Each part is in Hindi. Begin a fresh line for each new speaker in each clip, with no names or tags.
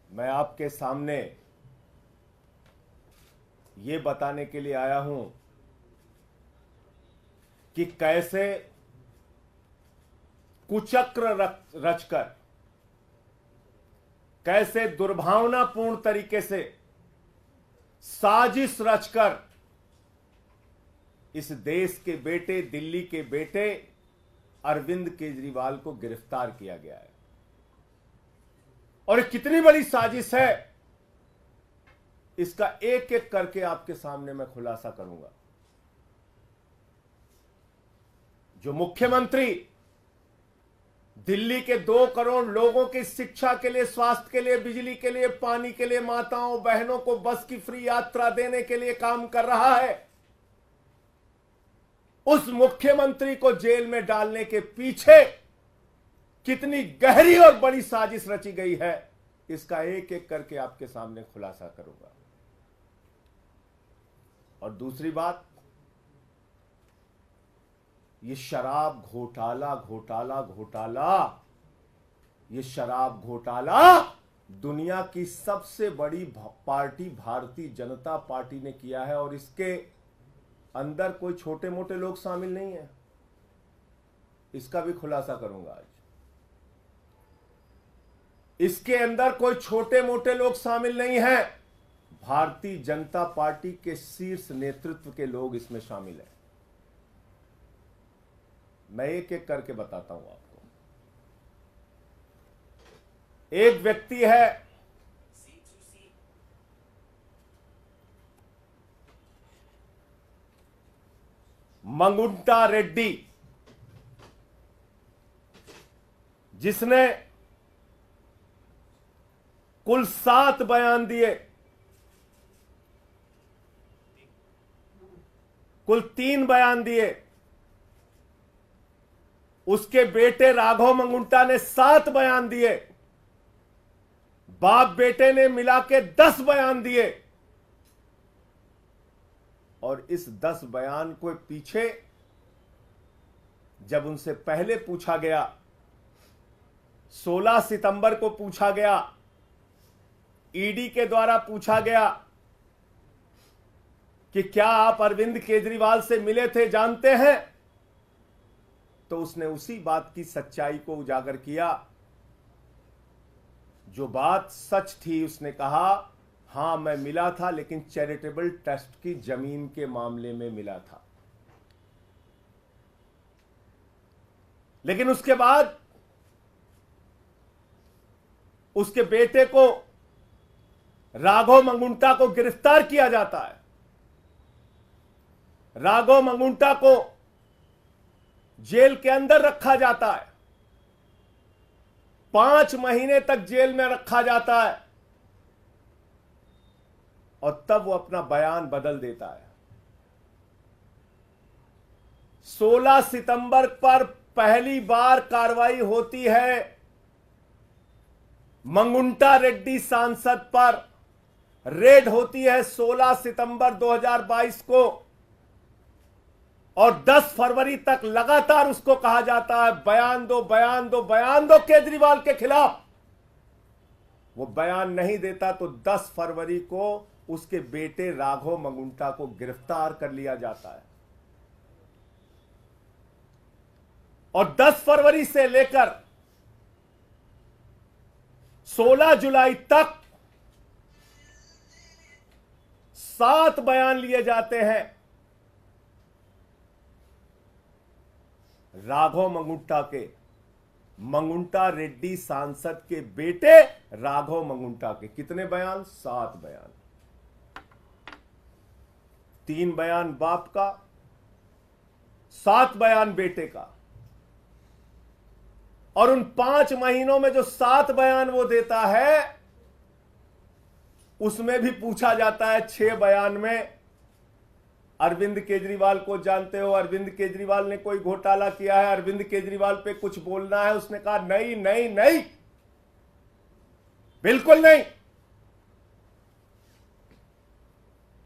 मैं आपके सामने ये बताने के लिए आया हूं कि कैसे कुचक्र रचकर, कैसे दुर्भावनापूर्ण तरीके से साजिश रचकर इस देश के बेटे, दिल्ली के बेटे अरविंद केजरीवाल को गिरफ्तार किया गया है। और कितनी बड़ी साजिश है, इसका एक एक करके आपके सामने मैं खुलासा करूंगा। जो मुख्यमंत्री दिल्ली के 2 करोड़ लोगों की शिक्षा के लिए, स्वास्थ्य के लिए, बिजली के लिए, पानी के लिए, माताओं बहनों को बस की फ्री यात्रा देने के लिए काम कर रहा है, उस मुख्यमंत्री को जेल में डालने के पीछे कितनी गहरी और बड़ी साजिश रची गई है, इसका एक एक करके आपके सामने खुलासा करूंगा। और दूसरी बात, ये शराब घोटाला घोटाला घोटाला, ये शराब घोटाला दुनिया की सबसे बड़ी पार्टी भारतीय जनता पार्टी ने किया है। और इसके अंदर कोई छोटे मोटे लोग शामिल नहीं है, इसका भी खुलासा करूंगा आज। इसके अंदर कोई छोटे मोटे लोग शामिल नहीं हैं, भारतीय जनता पार्टी के शीर्ष नेतृत्व के लोग इसमें शामिल हैं। मैं एक एक करके बताता हूं आपको। एक व्यक्ति है मंगुंटा रेड्डी, जिसने कुल 7 बयान दिए, कुल 3 बयान दिए। उसके बेटे राघव मंगुंटा ने 7 बयान दिए, बाप बेटे ने मिला के 10 बयान दिए। और इस 10 बयान को पीछे जब उनसे पहले पूछा गया, 16 सितंबर को पूछा गया, ईडी के द्वारा पूछा गया कि क्या आप अरविंद केजरीवाल से मिले थे, जानते हैं, तो उसने उसी बात की सच्चाई को उजागर किया। जो बात सच थी, उसने कहा हां मैं मिला था, लेकिन चैरिटेबल ट्रस्ट की जमीन के मामले में मिला था। लेकिन उसके बाद उसके बेटे को, राघव मंगुंटा को गिरफ्तार किया जाता है। राघव मंगुंटा को जेल के अंदर रखा जाता है, 5 महीने तक जेल में रखा जाता है। और तब वो अपना बयान बदल देता है। 16 सितंबर पर पहली बार कार्रवाई होती है मंगुंटा रेड्डी सांसद पर, रेड होती है 16 सितंबर 2022 को। और 10 फरवरी तक लगातार उसको कहा जाता है बयान दो, बयान दो, बयान दो केजरीवाल के खिलाफ। वो बयान नहीं देता तो 10 फरवरी को उसके बेटे राघव मंगुंटा को गिरफ्तार कर लिया जाता है। और 10 फरवरी से लेकर 16 जुलाई तक 7 बयान लिए जाते हैं राघव मंगुंटा के, मंगुंटा रेड्डी सांसद के बेटे राघव मंगुंटा के। कितने बयान? 7 बयान। 3 बयान बाप का, 7 बयान बेटे का। और उन 5 महीनों में जो 7 बयान वो देता है, उसमें भी पूछा जाता है 6 बयान में अरविंद केजरीवाल को जानते हो, अरविंद केजरीवाल ने कोई घोटाला किया है, अरविंद केजरीवाल पे कुछ बोलना है। उसने कहा नहीं नहीं नहीं, बिल्कुल नहीं।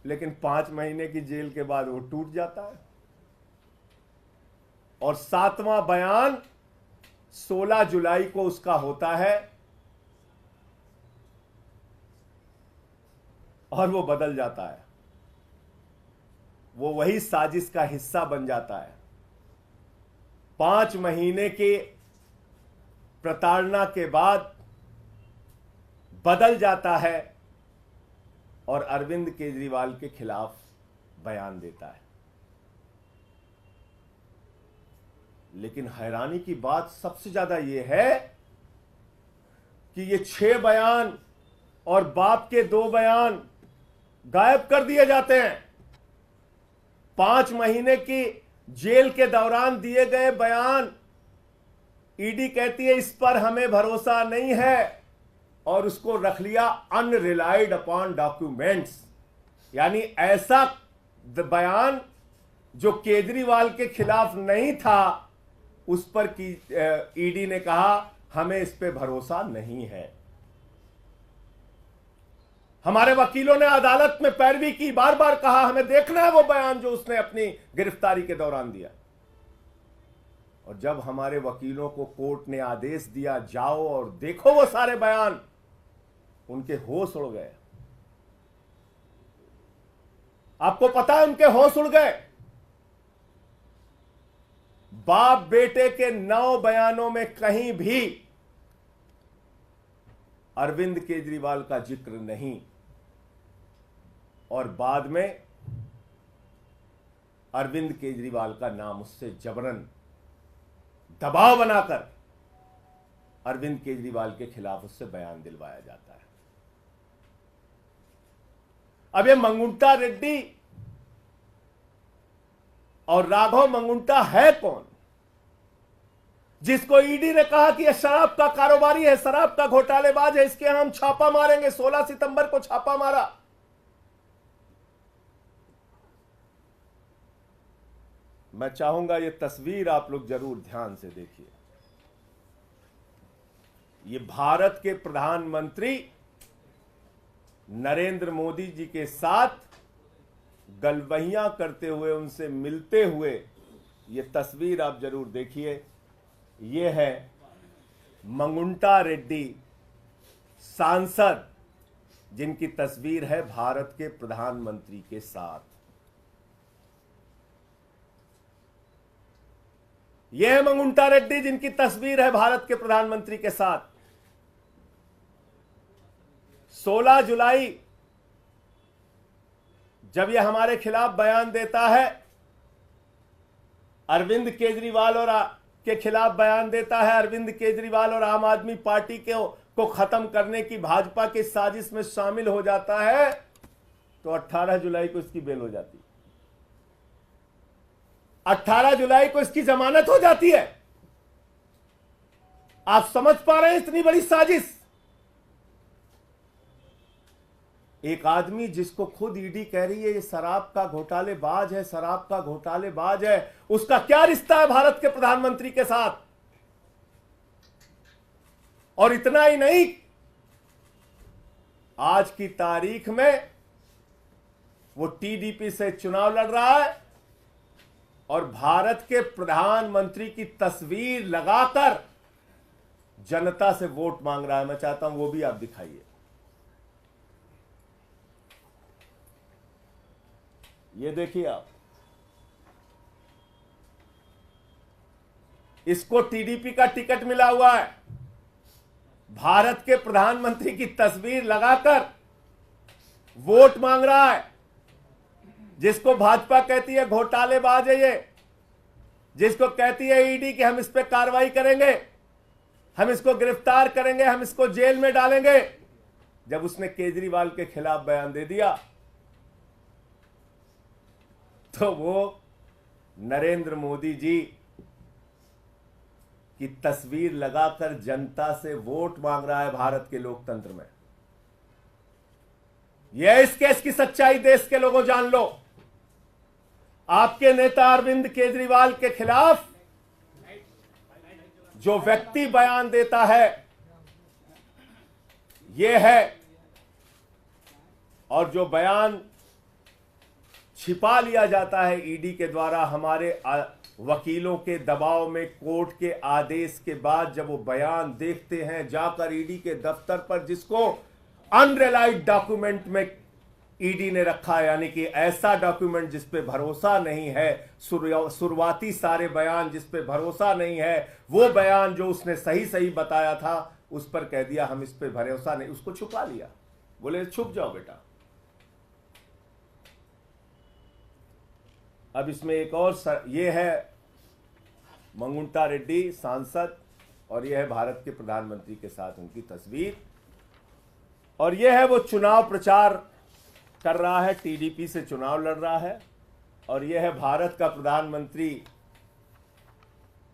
लेकिन 5 महीने की जेल के बाद वो टूट जाता है। और 7वां बयान 16 जुलाई को उसका होता है और वो बदल जाता है, वो वही साजिश का हिस्सा बन जाता है। 5 महीने के प्रताड़ना के बाद बदल जाता है और अरविंद केजरीवाल के खिलाफ बयान देता है। लेकिन हैरानी की बात सबसे ज्यादा यह है कि ये 6 बयान और बाप के 2 बयान गायब कर दिए जाते हैं। 5 महीने की जेल के दौरान दिए गए बयान, ईडी कहती है इस पर हमें भरोसा नहीं है और उसको रख लिया अनरिलाइड अपॉन डॉक्यूमेंट्स। यानी ऐसा बयान जो केजरीवाल के खिलाफ नहीं था उस पर की ईडी ने कहा हमें इस पे भरोसा नहीं है। हमारे वकीलों ने अदालत में पैरवी की, बार बार कहा हमें देखना है वो बयान जो उसने अपनी गिरफ्तारी के दौरान दिया। और जब हमारे वकीलों को कोर्ट ने आदेश दिया जाओ और देखो वो सारे बयान, उनके होश उड़ गए। आपको पता है उनके होश उड़ गए। बाप बेटे के 9 बयानों में कहीं भी अरविंद केजरीवाल का जिक्र नहीं, और बाद में अरविंद केजरीवाल का नाम उससे जबरन दबाव बनाकर अरविंद केजरीवाल के खिलाफ उससे बयान दिलवाया जाता है। अब ये मंगुंटा रेड्डी और राघव मंगुंटा है कौन, जिसको ईडी ने कहा कि यह शराब का कारोबारी है, शराब का घोटालेबाज है, इसके हम छापा मारेंगे। 16 सितंबर को छापा मारा। मैं चाहूंगा ये तस्वीर आप लोग जरूर ध्यान से देखिए। ये भारत के प्रधानमंत्री नरेंद्र मोदी जी के साथ गलबहियां करते हुए, उनसे मिलते हुए ये तस्वीर आप जरूर देखिए। ये है मंगुंटा रेड्डी सांसद, जिनकी तस्वीर है भारत के प्रधानमंत्री के साथ। यह है मंगुंटा रेड्डी जिनकी तस्वीर है भारत के प्रधानमंत्री के साथ। 16 जुलाई जब यह हमारे खिलाफ बयान देता है, अरविंद केजरीवाल और के खिलाफ बयान देता है, अरविंद केजरीवाल और आम आदमी पार्टी को खत्म करने की भाजपा की साजिश में शामिल हो जाता है, तो 18 जुलाई को इसकी बेल हो जाती है। 18 जुलाई को इसकी जमानत हो जाती है। आप समझ पा रहे हैं इतनी बड़ी साजिश। एक आदमी जिसको खुद ईडी कह रही है ये शराब का घोटालेबाज है, शराब का घोटालेबाज है, उसका क्या रिश्ता है भारत के प्रधानमंत्री के साथ। और इतना ही नहीं, आज की तारीख में वो टीडीपी से चुनाव लड़ रहा है और भारत के प्रधानमंत्री की तस्वीर लगाकर जनता से वोट मांग रहा है। मैं चाहता हूं वो भी आप दिखाइए। ये देखिए आप, इसको टीडीपी का टिकट मिला हुआ है, भारत के प्रधानमंत्री की तस्वीर लगाकर वोट मांग रहा है। जिसको भाजपा कहती है घोटालेबाज है ये, जिसको कहती है ईडी कि हम इस पे कार्रवाई करेंगे, हम इसको गिरफ्तार करेंगे, हम इसको जेल में डालेंगे, जब उसने केजरीवाल के खिलाफ बयान दे दिया तो वो नरेंद्र मोदी जी की तस्वीर लगाकर जनता से वोट मांग रहा है भारत के लोकतंत्र में। यह इस केस की सच्चाई देश के लोगों जान लो। आपके नेता अरविंद केजरीवाल के खिलाफ जो व्यक्ति बयान देता है यह है, और जो बयान छिपा लिया जाता है ईडी के द्वारा हमारे वकीलों के दबाव में, कोर्ट के आदेश के बाद जब वो बयान देखते हैं जाकर ईडी के दफ्तर पर, जिसको अनरिलाइड डॉक्यूमेंट में ईडी ने रखा, यानी कि ऐसा डॉक्यूमेंट जिस पे भरोसा नहीं है, शुरुआती सारे बयान जिस पे भरोसा नहीं है, वो बयान जो उसने सही सही बताया था उस पर कह दिया हम इस पे भरोसा नहीं, उसको छुपा लिया, बोले छुप जाओ बेटा। अब इसमें एक और ये है मंगुंटा रेड्डी सांसद, और ये है भारत के प्रधानमंत्री के साथ उनकी तस्वीर, और ये है वो चुनाव प्रचार कर रहा है, टीडीपी से चुनाव लड़ रहा है, और ये है भारत का प्रधानमंत्री।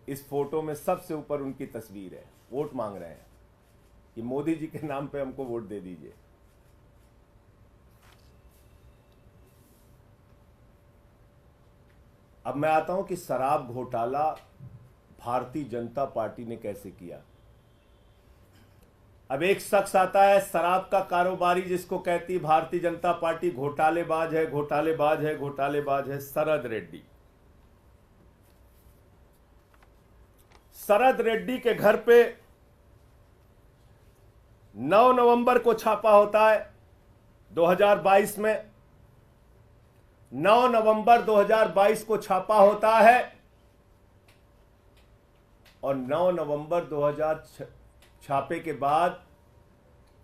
इस फोटो में सबसे ऊपर उनकी तस्वीर है, वोट मांग रहे हैं कि मोदी जी के नाम पे हमको वोट दे दीजिए। अब मैं आता हूं कि शराब घोटाला भारतीय जनता पार्टी ने कैसे किया। अब एक शख्स आता है शराब का कारोबारी, जिसको कहती है भारतीय जनता पार्टी घोटालेबाज है, घोटालेबाज है, घोटालेबाज है, शरद रेड्डी। शरद रेड्डी के घर पे 9 नवंबर को छापा होता है 2022 में। 9 नवंबर 2022 को छापा होता है, और 9 नवंबर 2000 छापे के बाद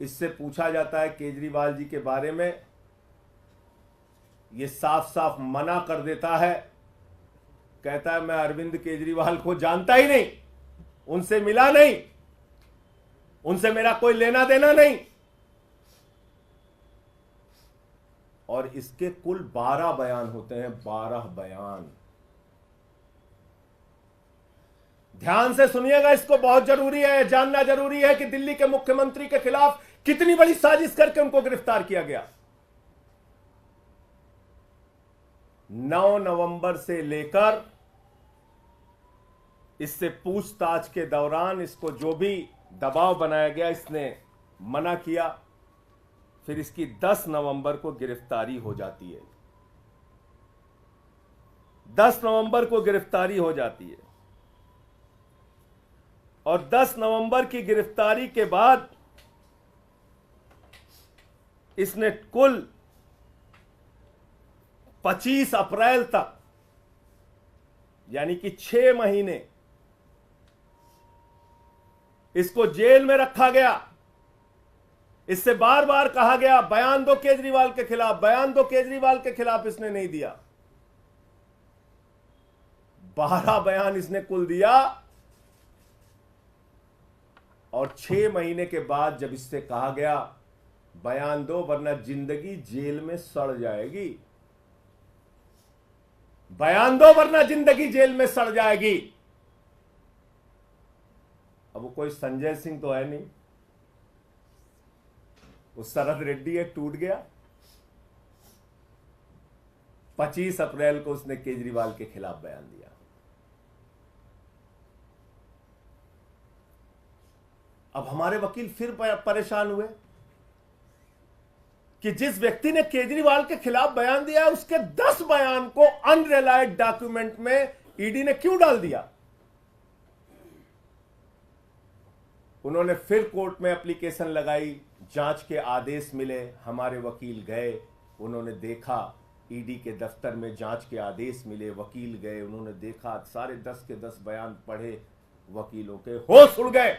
इससे पूछा जाता है केजरीवाल जी के बारे में। ये साफ साफ मना कर देता है, कहता है मैं अरविंद केजरीवाल को जानता ही नहीं, उनसे मिला नहीं, उनसे मेरा कोई लेना देना नहीं। और इसके कुल 12 बयान होते हैं, 12 बयान। ध्यान से सुनिएगा, इसको बहुत जरूरी है, जानना जरूरी है कि दिल्ली के मुख्यमंत्री के खिलाफ कितनी बड़ी साजिश करके उनको गिरफ्तार किया गया। 9 नवंबर से लेकर इससे पूछताछ के दौरान इसको जो भी दबाव बनाया गया, इसने मना किया। फिर इसकी 10 नवंबर को गिरफ्तारी हो जाती है, 10 नवंबर को गिरफ्तारी हो जाती है। और 10 नवंबर की गिरफ्तारी के बाद इसने कुल 25 अप्रैल तक, यानी कि 6 महीने इसको जेल में रखा गया। इससे बार बार कहा गया बयान दो केजरीवाल के खिलाफ, बयान दो केजरीवाल के खिलाफ, इसने नहीं दिया। 12 बयान इसने कुल दिया, और 6 महीने के बाद जब इससे कहा गया बयान दो वरना जिंदगी जेल में सड़ जाएगी, बयान दो वरना जिंदगी जेल में सड़ जाएगी। अब वो कोई संजय सिंह तो है नहीं, वो शरद रेड्डी है, टूट गया। 25 अप्रैल को उसने केजरीवाल के खिलाफ बयान दिया। अब हमारे वकील फिर परेशान हुए कि जिस व्यक्ति ने केजरीवाल के खिलाफ बयान दिया उसके 10 बयान को अनरिलायड डॉक्यूमेंट में ईडी ने क्यों डाल दिया। उन्होंने फिर कोर्ट में एप्लीकेशन लगाई, जांच के आदेश मिले, हमारे वकील गए, उन्होंने देखा, ईडी के दफ्तर में जांच के आदेश मिले, वकील गए, उन्होंने देखा, सारे 10 के 10 बयान पढ़े, वकीलों के होश उड़ गए।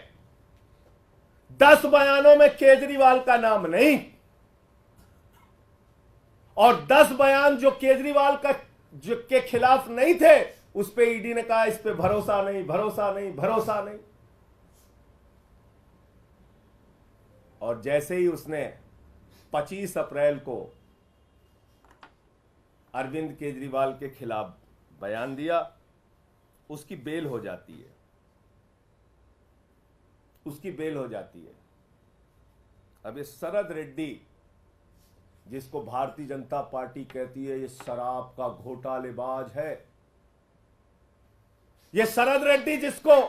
10 बयानों में केजरीवाल का नाम नहीं, और 10 बयान जो केजरीवाल का के खिलाफ नहीं थे उस पे ईडी ने कहा इस पे भरोसा नहीं, भरोसा नहीं, भरोसा नहीं। और जैसे ही उसने 25 अप्रैल को अरविंद केजरीवाल के खिलाफ बयान दिया, उसकी बेल हो जाती है, उसकी बेल हो जाती है। अब ये शरद रेड्डी, जिसको भारतीय जनता पार्टी कहती है ये शराब का घोटालेबाज है, ये शरद रेड्डी जिसको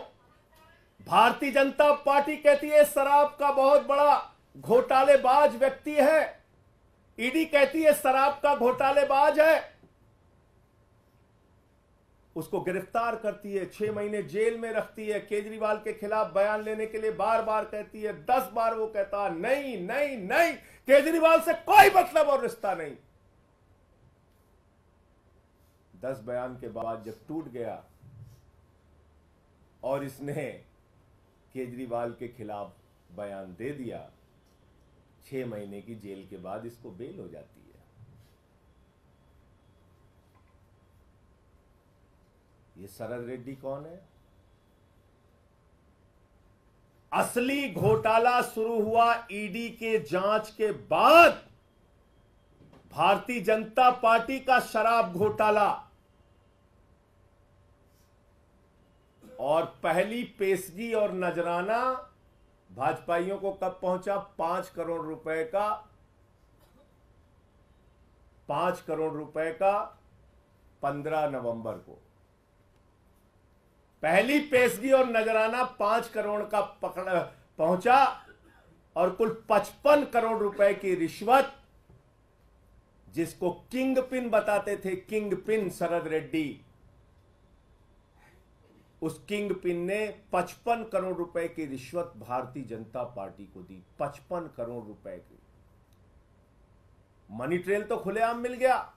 भारतीय जनता पार्टी कहती है शराब का बहुत बड़ा घोटालेबाज व्यक्ति है, ईडी कहती है शराब का घोटालेबाज है, उसको गिरफ्तार करती है, 6 महीने जेल में रखती है, केजरीवाल के खिलाफ बयान लेने के लिए बार बार कहती है, 10 बार वो कहता नहीं नहीं नहीं, केजरीवाल से कोई मतलब और रिश्ता नहीं। 10 बयान के बाद जब टूट गया और इसने केजरीवाल के खिलाफ बयान दे दिया, 6 महीने की जेल के बाद इसको बेल हो जाती है। ये शरद रेड्डी कौन है? असली घोटाला शुरू हुआ ईडी के जांच के बाद। भारतीय जनता पार्टी का शराब घोटाला, और पहली पेशगी और नजराना भाजपाइयों को कब पहुंचा? 5 करोड़ रुपए का, 5 करोड़ रुपए का 15 नवंबर को पहली पेशगी और नजराना 5 करोड़ का पहुंचा, और कुल 55 करोड़ रुपए की रिश्वत, जिसको किंग पिन बताते थे, किंग पिन शरद रेड्डी, उस किंग पिन ने 55 करोड़ रुपए की रिश्वत भारतीय जनता पार्टी को दी। 55 करोड़ रुपए की मनी ट्रेल तो खुलेआम मिल गया,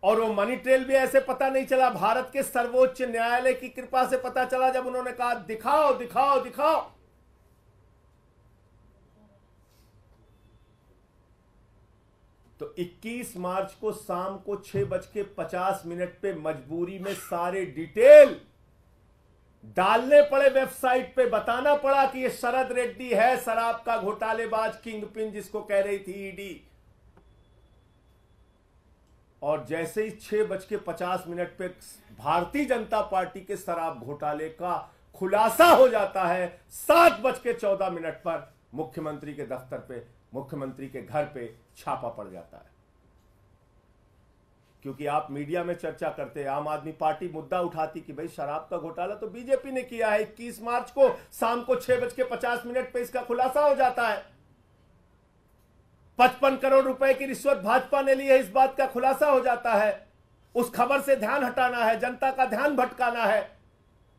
और वो मनी ट्रेल भी ऐसे पता नहीं चला, भारत के सर्वोच्च न्यायालय की कृपा से पता चला, जब उन्होंने कहा दिखाओ दिखाओ दिखाओ। तो 21 मार्च को शाम को 6:50 पे मजबूरी में सारे डिटेल डालने पड़े वेबसाइट पे, बताना पड़ा कि ये शरद रेड्डी है शराब का घोटालेबाज, किंग पिन जिसको कह रही थी ईडी। और जैसे ही 6:50 पे भारतीय जनता पार्टी के शराब घोटाले का खुलासा हो जाता है, 7:14 पर मुख्यमंत्री के दफ्तर पे, मुख्यमंत्री के घर पे छापा पड़ जाता है। क्योंकि आप मीडिया में चर्चा करते हैं, आम आदमी पार्टी मुद्दा उठाती कि भाई शराब का घोटाला तो बीजेपी ने किया है। 21 मार्च को शाम को 6:50 पे इसका खुलासा हो जाता है। 55 करोड़ रुपए की रिश्वत भाजपा ने ली है, इस बात का खुलासा हो जाता है। उस खबर से ध्यान हटाना है, जनता का ध्यान भटकाना है।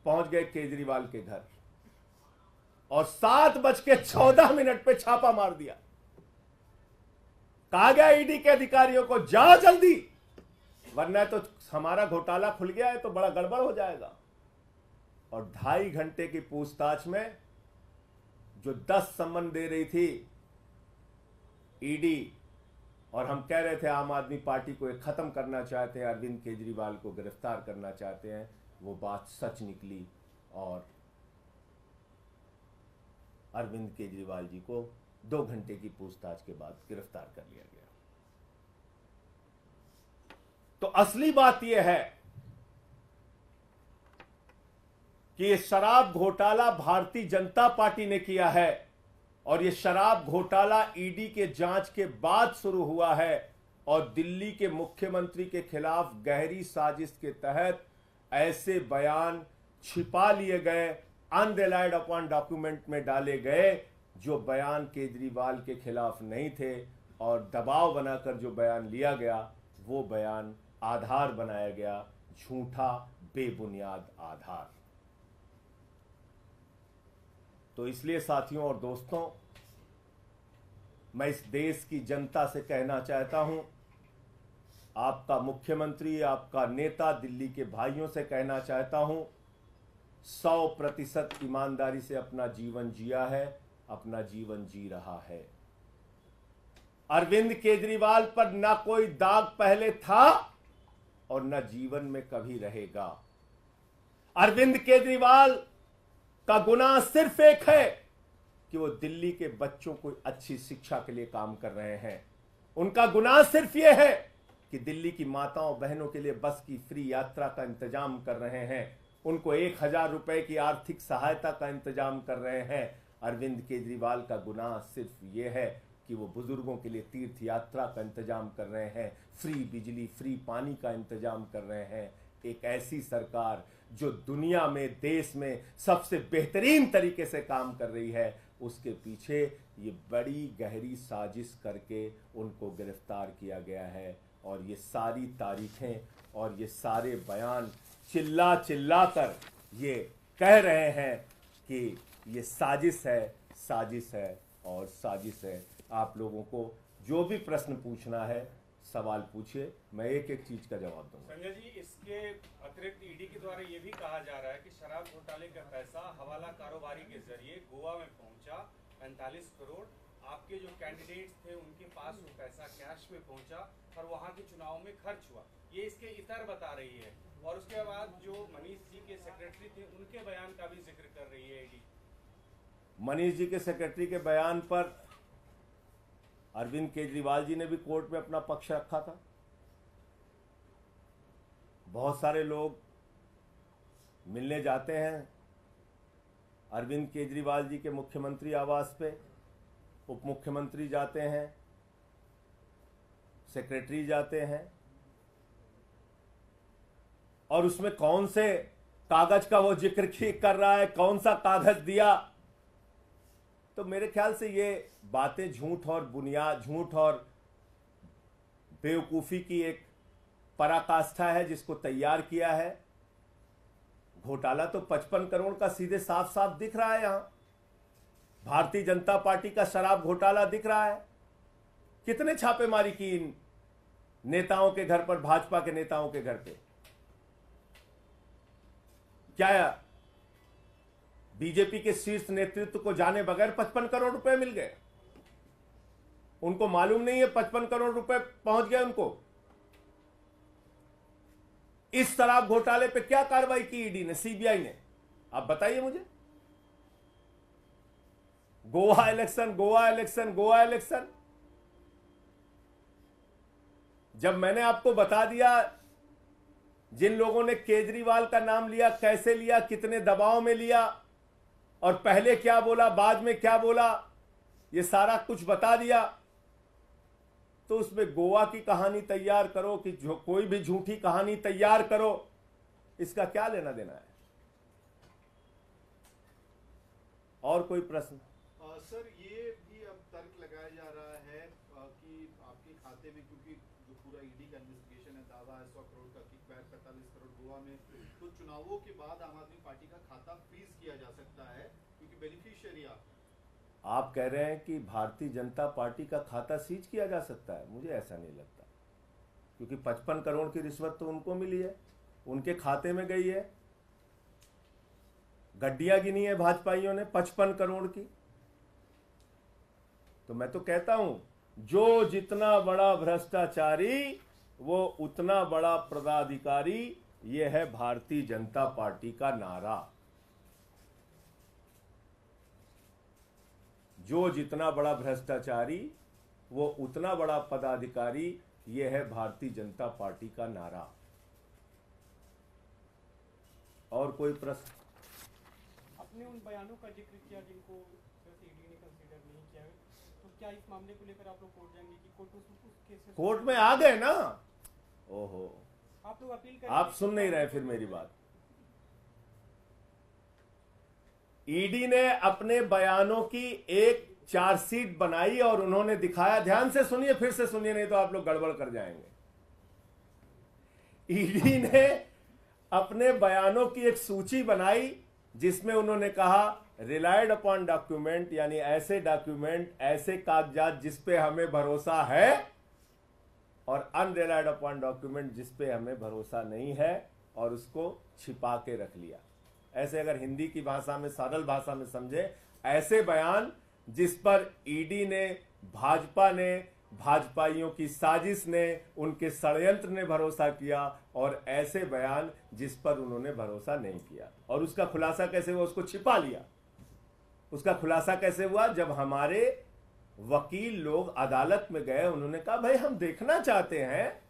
पहुंच गए केजरीवाल के घर और 7:14 पे छापा मार दिया। कहा गया ईडी के अधिकारियों को, जाओ जल्दी, वरना तो हमारा घोटाला खुल गया है तो बड़ा गड़बड़ हो जाएगा। और 2.5 घंटे की पूछताछ में जो 10 सम्मन दे रही थी ईडी, और हम कह रहे थे आम आदमी पार्टी को एक खत्म करना चाहते हैं, अरविंद केजरीवाल को गिरफ्तार करना चाहते हैं, वो बात सच निकली और अरविंद केजरीवाल जी को 2 घंटे की पूछताछ के बाद गिरफ्तार कर लिया गया। तो असली बात यह है कि यह शराब घोटाला भारतीय जनता पार्टी ने किया है, और यह शराब घोटाला ईडी के जांच के बाद शुरू हुआ है, और दिल्ली के मुख्यमंत्री के खिलाफ गहरी साजिश के तहत ऐसे बयान छिपा लिए गए, अनरिलाइड अपॉन डॉक्यूमेंट में डाले गए, जो बयान केजरीवाल के खिलाफ नहीं थे, और दबाव बनाकर जो बयान लिया गया वो बयान आधार बनाया गया, झूठा बेबुनियाद आधार। तो इसलिए साथियों और दोस्तों, मैं इस देश की जनता से कहना चाहता हूं, आपका मुख्यमंत्री, आपका नेता, दिल्ली के भाइयों से कहना चाहता हूं, 100% ईमानदारी से अपना जीवन जिया है, अपना जीवन जी रहा है। अरविंद केजरीवाल पर ना कोई दाग पहले था और न जीवन में कभी रहेगा। अरविंद केजरीवाल का गुनाह सिर्फ एक है कि वो दिल्ली के बच्चों को अच्छी शिक्षा के लिए काम कर रहे हैं। उनका गुनाह सिर्फ ये है कि दिल्ली की माताओं बहनों के लिए बस की फ्री यात्रा का इंतजाम कर रहे हैं, उनको 1000 रुपए की आर्थिक सहायता का इंतजाम कर रहे हैं। अरविंद केजरीवाल का गुनाह सिर्फ ये है कि वो बुजुर्गों के लिए तीर्थ यात्रा का इंतजाम कर रहे हैं, फ्री बिजली, फ्री पानी का इंतजाम कर रहे हैं। एक ऐसी सरकार जो दुनिया में, देश में सबसे बेहतरीन तरीके से काम कर रही है, उसके पीछे ये बड़ी गहरी साजिश करके उनको गिरफ्तार किया गया है। और ये सारी तारीखें और ये सारे बयान चिल्ला चिल्ला कर ये कह रहे हैं कि ये साजिश है, साजिश है और साजिश है। आप लोगों को जो भी प्रश्न पूछना है सवाल पूछिए, मैं एक एक चीज का जवाब दूंगा।
संजय जी, इसके अतिरिक्त ईडी के द्वारा ये भी कहा जा रहा है कि शराब घोटाले का पैसा हवाला कारोबारी के जरिए गोवा में पहुंचा 45 करोड़। आपके जो कैंडिडेट्स थे उनके पास वो पैसा कैश में पहुंचा और वहां के चुनाव में खर्च हुआ, ये इसके इतर बता रही है। और उसके बाद जो मनीष जी के सेक्रेटरी थे उनके बयान का भी जिक्र कर रही है ईडी।
मनीष जी के सेक्रेटरी के बयान पर अरविंद केजरीवाल जी ने भी कोर्ट में अपना पक्ष रखा था। बहुत सारे लोग मिलने जाते हैं अरविंद केजरीवाल जी के मुख्यमंत्री आवास पे, उप मुख्यमंत्री जाते हैं, सेक्रेटरी जाते हैं, और उसमें कौन से कागज का वो जिक्र कर रहा है, कौन सा कागज दिया। तो मेरे ख्याल से ये बातें झूठ और बुनियाद, झूठ और बेवकूफी की एक पराकाष्ठा है जिसको तैयार किया है। घोटाला तो 55 करोड़ का सीधे साफ साफ दिख रहा है। यहां भारतीय जनता पार्टी का शराब घोटाला दिख रहा है। कितने छापेमारी की इन नेताओं के घर पर, भाजपा के नेताओं के घर पे। क्या बीजेपी के शीर्ष नेतृत्व को जाने बगैर 55 करोड़ रुपए मिल गए? उनको मालूम नहीं है 55 करोड़ रुपए पहुंच गए उनको। इस शराब घोटाले पे क्या कार्रवाई की ईडी ने, सीबीआई ने? आप बताइए मुझे। Goa election, Goa election, Goa election. जब मैंने आपको बता दिया जिन लोगों ने केजरीवाल का नाम लिया, कैसे लिया, कितने दबाव में लिया और पहले क्या बोला, बाद में क्या बोला, ये सारा कुछ बता दिया, तो उसमें गोवा की कहानी तैयार करो कि जो कोई भी झूठी कहानी तैयार करो, इसका क्या लेना देना है? और कोई प्रश्न?
सर, ये भी अब तर्क लगाया जा रहा है कि आपके खाते में, क्योंकि जो पूरा ईडी का इन्वेस्टिगेशन है, दावा है 100 करोड़ का किकबैक, 45 करोड़ गोवा में, तो चुनावों के बाद आम आदमी पार्टी का खाता फ्रीज किया जा सकता है क्योंकि बेनिफिशियरी आप
कह रहे हैं कि भारतीय जनता पार्टी का खाता सीज किया जा सकता है? मुझे ऐसा नहीं लगता, क्योंकि 55 करोड़ की रिश्वत तो उनको मिली है, उनके खाते में गई है। गड्डियां गिनी है भाजपाइयों ने 55 करोड़ की। तो मैं तो कहता हूं, जो जितना बड़ा भ्रष्टाचारी वो उतना बड़ा पदाधिकारी, ये है भारतीय जनता पार्टी का नारा। जो जितना बड़ा भ्रष्टाचारी वो उतना बड़ा पदाधिकारी, ये है भारतीय जनता पार्टी का नारा। और कोई प्रश्न?
अपने उन बयानों का जिक्र किया जिनको ईडी ने कंसीडर नहीं किया, तो क्या इस मामले को लेकर आप लोग कोर्ट जाएंगे कि कोर्ट उस केस
कोर्ट में आ गए ना? ओहो,
आप लोग अपील करें?
आप सुन नहीं रहे फिर मेरी बात। ईडी ने अपने बयानों की एक चार्जशीट बनाई और उन्होंने दिखाया, ध्यान से सुनिए, फिर से सुनिए, नहीं तो आप लोग गड़बड़ कर जाएंगे। ईडी ने अपने बयानों की एक सूची बनाई जिसमें उन्होंने कहा रिलायड अपॉन डॉक्यूमेंट, यानी ऐसे डॉक्यूमेंट, ऐसे कागजात जिस पे हमें भरोसा है, और अनरिलायड अपॉन डॉक्यूमेंट जिस पे हमें भरोसा नहीं है, और उसको छिपा के रख लिया। ऐसे अगर हिंदी की भाषा में, सरल भाषा में समझे, ऐसे बयान जिस पर ईडी ने, भाजपा ने, भाजपाइयों की साजिश ने, उनके षड्यंत्र ने भरोसा किया, और ऐसे बयान जिस पर उन्होंने भरोसा नहीं किया। और उसका खुलासा कैसे हुआ? उसको छिपा लिया। उसका खुलासा कैसे हुआ? जब हमारे वकील लोग अदालत में गए, उन्होंने कहा भाई हम देखना चाहते हैं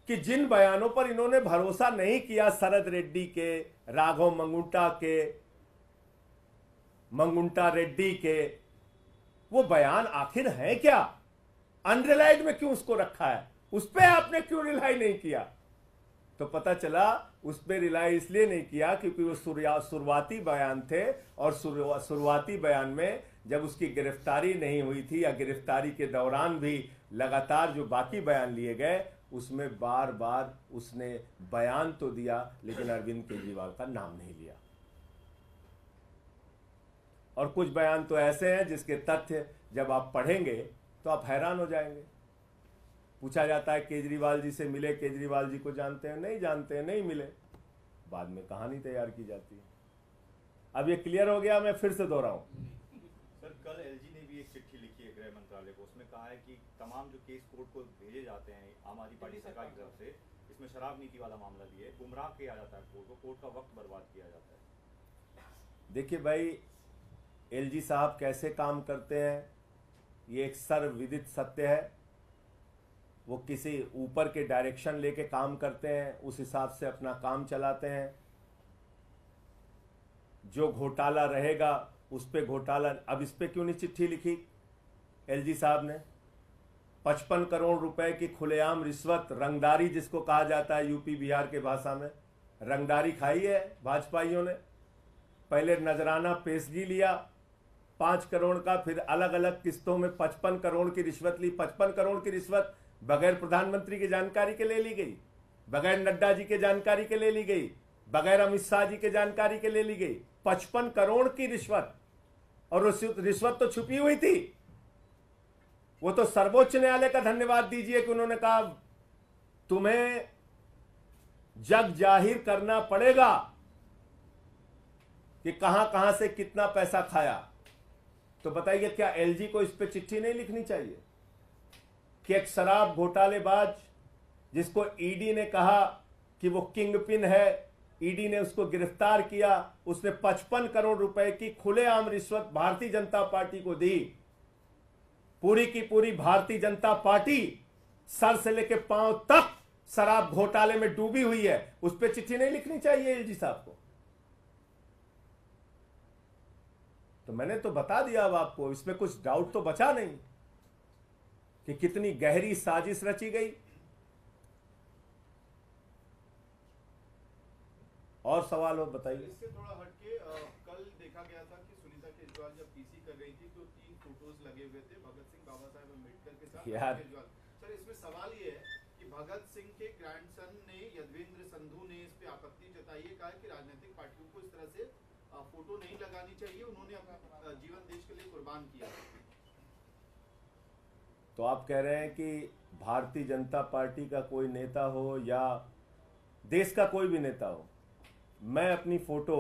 कि जिन बयानों पर इन्होंने भरोसा नहीं किया, शरद रेड्डी के, राघव मंगुंटा रेड्डी के, वो बयान आखिर है क्या? अनरिलाइड में क्यों उसको रखा है? उस पर आपने क्यों रिलाई नहीं किया? तो पता चला उस पर रिलाई इसलिए नहीं किया क्योंकि वो शुरुआती बयान थे, और शुरुआती बयान में जब उसकी गिरफ्तारी नहीं हुई थी या गिरफ्तारी के दौरान भी लगातार जो बाकी बयान लिए गए उसमें बार बार उसने बयान तो दिया लेकिन अरविंद केजरीवाल का नाम नहीं लिया। और कुछ बयान तो ऐसे हैं जिसके तथ्य जब आप पढ़ेंगे तो आप हैरान हो जाएंगे। पूछा जाता है केजरीवाल जी से मिले, केजरीवाल जी को जानते हैं? नहीं जानते हैं, नहीं मिले। बाद में कहानी तैयार की जाती है। अब ये क्लियर हो गया, मैं फिर से दोहराऊं।
सर, कल एलजी ने भी एक चिट्ठी लिखी है गृह मंत्रालय को, उसमें कहा है कि तमाम जो केस कोर्ट को भेजे जाते हैं आम आदमी पार्टी सरकार की तरफ से, इसमें शराब नीति वाला मामला भी है, गुमराह किया जाता है कोर्ट को, कोर्ट का वक्त बर्बाद किया जाता है।
देखिए भाई, एलजी साहब कैसे काम करते हैं ये एक सर्वविदित सत्य है। वो किसी ऊपर के डायरेक्शन लेके काम करते हैं, उस हिसाब से अपना काम चलाते हैं। जो घोटाला रहेगा उस पे घोटाला। अब इस पे क्यों नहीं चिट्ठी लिखी एलजी साहब ने? 55 करोड़ रुपए की खुलेआम रिश्वत, रंगदारी जिसको कहा जाता है यूपी बिहार के भाषा में, रंगदारी खाई है भाजपाइयों ने। पहले नजराना पेशगी लिया 5 करोड़ का, फिर अलग अलग किस्तों में 55 करोड़ की रिश्वत ली। 55 करोड़ की रिश्वत बगैर प्रधानमंत्री की जानकारी के ले ली गई, बगैर नड्डा जी के जानकारी के ले ली गई, बगैर अमित शाह जी के जानकारी के ले ली गई। 55 करोड़ की रिश्वत, और रिश्वत तो छुपी हुई थी। वो तो सर्वोच्च न्यायालय का धन्यवाद दीजिए कि उन्होंने कहा तुम्हें जग जाहिर करना पड़ेगा कि कहां कहां से कितना पैसा खाया। तो बताइए, क्या एलजी को इस पे चिट्ठी नहीं लिखनी चाहिए कि एक शराब घोटालेबाज जिसको ईडी ने कहा कि वो किंगपिन है, ईडी ने उसको गिरफ्तार किया, उसने 55 करोड़ रुपए की खुलेआम रिश्वत भारतीय जनता पार्टी को दी। पूरी की पूरी भारतीय जनता पार्टी सर से लेकर पांव तक शराब घोटाले में डूबी हुई है। उस पर चिट्ठी नहीं लिखनी चाहिए एलजी साहब को? तो मैंने तो बता दिया अब आपको, इसमें कुछ डाउट तो बचा नहीं कि कितनी गहरी साजिश रची गई। और सवाल हो बताइए।
इससे थोड़ा हटके कल देखा गया था कि सुनीता केजरीवाल जब पीसी कर रही थी तो 3 फोटोज लगे हुए थे भगत सिंह, बाबा साहेब अम्बेडकर के साथ केजरीवाल। सर, इसमें सवाल ये है कि भगत सिंह के ग्रैंडसन ने, यदवेंद्र संधू ने इस पे आपत्ति जताई है, कहा कि राजनीतिक पार्टियों को इस तरह से फोटो नहीं लगानी चाहिए, उन्होंने अपना जीवन देश के लिए कुर्बान किया।
तो आप कह रहे हैं कि भारतीय जनता पार्टी का कोई नेता हो या देश का कोई भी नेता हो, मैं अपनी फोटो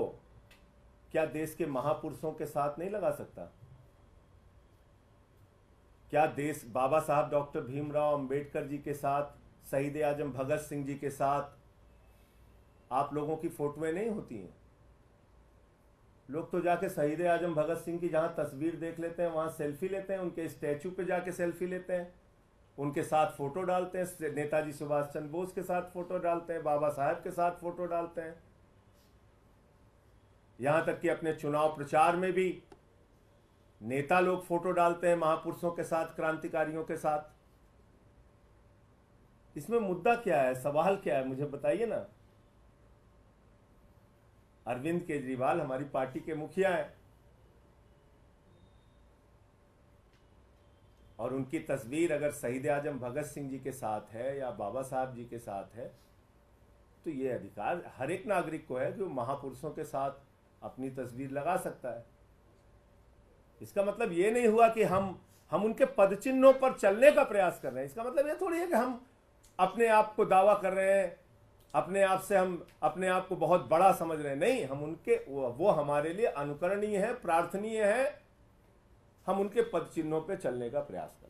क्या देश के महापुरुषों के साथ नहीं लगा सकता? क्या देश बाबा साहब डॉक्टर भीमराव अंबेडकर जी के साथ, शहीद आजम भगत सिंह जी के साथ आप लोगों की फोटोएं नहीं होती हैं? लोग तो जाके शहीद आजम भगत सिंह की जहां तस्वीर देख लेते हैं वहां सेल्फी लेते हैं, उनके स्टैचू पे जाके सेल्फी लेते हैं, उनके साथ फोटो डालते हैं, नेताजी सुभाष चंद्र बोस के साथ फोटो डालते हैं, बाबा साहब के साथ फोटो डालते हैं। यहां तक कि अपने चुनाव प्रचार में भी नेता लोग फोटो डालते हैं महापुरुषों के साथ, क्रांतिकारियों के साथ। इसमें मुद्दा क्या है, सवाल क्या है, मुझे बताइए ना। अरविंद केजरीवाल हमारी पार्टी के मुखिया हैं और उनकी तस्वीर अगर शहीद आजम भगत सिंह जी के साथ है या बाबा साहब जी के साथ है तो ये अधिकार हर एक नागरिक को है कि वो महापुरुषों के साथ अपनी तस्वीर लगा सकता है। इसका मतलब ये नहीं हुआ कि हम उनके पदचिन्हों पर चलने का प्रयास कर रहे हैं। इसका मतलब ये थोड़ी है कि हम अपने आप को दावा कर रहे हैं, अपने आप से हम अपने आप को बहुत बड़ा समझ रहे हैं। नहीं, हम उनके वो हमारे लिए अनुकरणीय है, प्रार्थनीय है। हम उनके पदचिन्हों पे चलने का प्रयास कर रहे हैं।